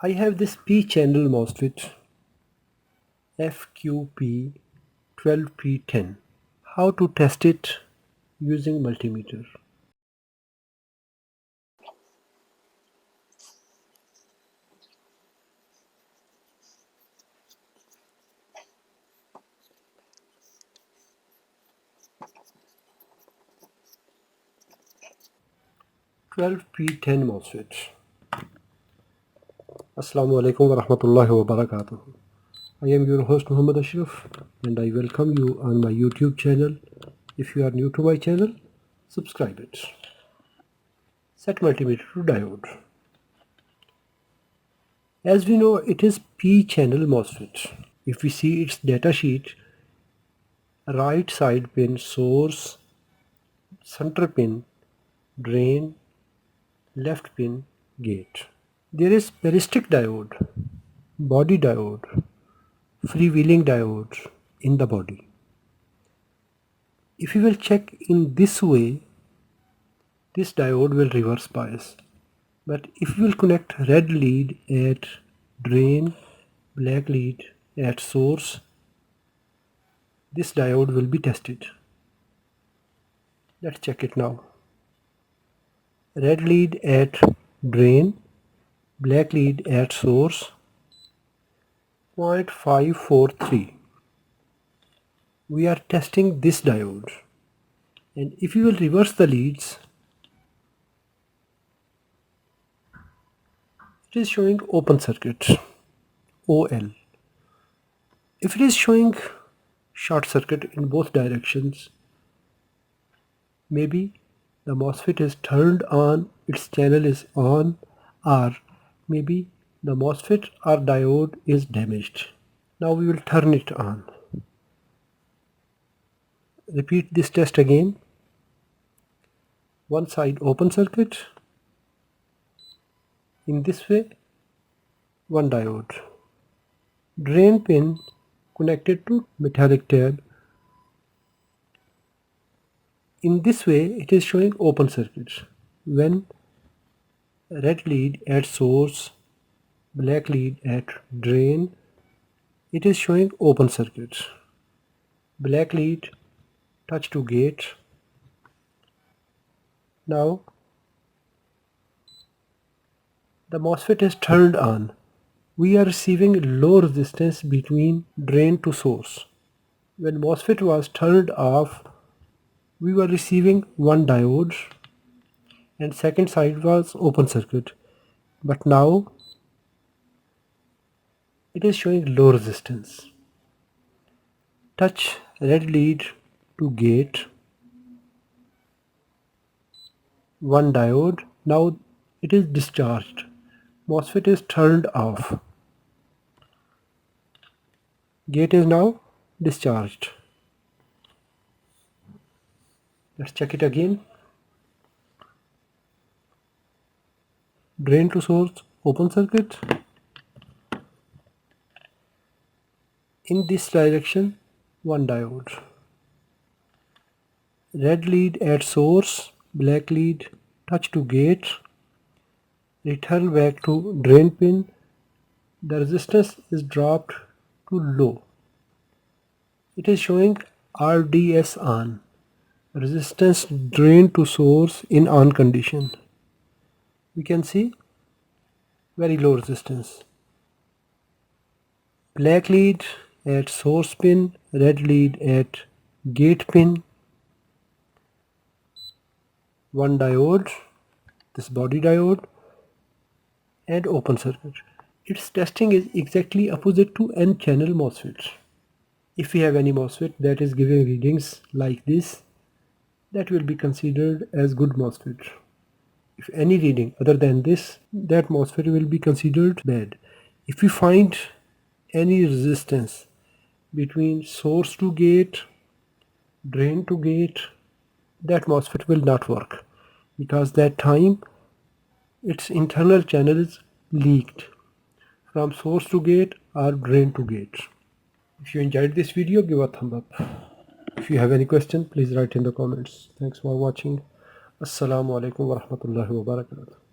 I have this P-Channel MOSFET FQP12P10. How to test it using multimeter? P10 MOSFET. Assalamu alaikum wa rahmatullahi wa barakatuh. I am your host Muhammad Ashraf and I welcome you on my YouTube channel. If you are new to my channel, subscribe it. Set multimeter to diode. As we know, it is P-channel MOSFET. If we see its data sheet, right side pin source, center pin drain, left pin gate. There is peristic diode, body diode, freewheeling diode in the body. If you will check in this way, this diode will reverse bias. But if you will connect red lead at drain, black lead at source, this diode will be tested. Let's check it now. Red lead at drain, black lead at source, 0.543. We are testing this diode, and if you will reverse the leads, it is showing open circuit, OL. If it is showing short circuit in both directions, maybe the MOSFET is turned on, its channel is on, or maybe the MOSFET or diode is damaged. Now we will turn it on. Repeat this test again. One side open circuit. In this way, one diode. Drain pin connected to metallic tab. In this way, it is showing open circuit. When red lead at source, black lead at drain, it is showing open circuit. Black lead touch to gate. Now the MOSFET is turned on. We are receiving low resistance between drain to source. When MOSFET was turned off, we were receiving one diode and second side was open circuit. But now it is showing low resistance. Touch red lead to gate. One diode. Now it is discharged. MOSFET is turned off. Gate is now discharged. Let's check it again. Drain to source, open circuit. In this direction, one diode. Red lead at source, black lead touch to gate. Return back to drain pin. The resistance is dropped to low. It is showing RDS on. Resistance drain to source in on condition. We can see very low resistance. Black lead at source pin, red lead at gate pin. One diode, this body diode, and open circuit. Its testing is exactly opposite to N-channel MOSFET. If we have any MOSFET that is giving readings like this, that will be considered as good MOSFET. If any reading other than this, that MOSFET will be considered bad. If we find any resistance between source to gate, drain to gate, that MOSFET will not work, because that time its internal channel is leaked from source to gate or drain to gate. If you enjoyed this video, give a thumb up. If you have any question, please write in the comments. Thanks for watching. Assalamu alaikum wa rahmatullahi wa barakatuh.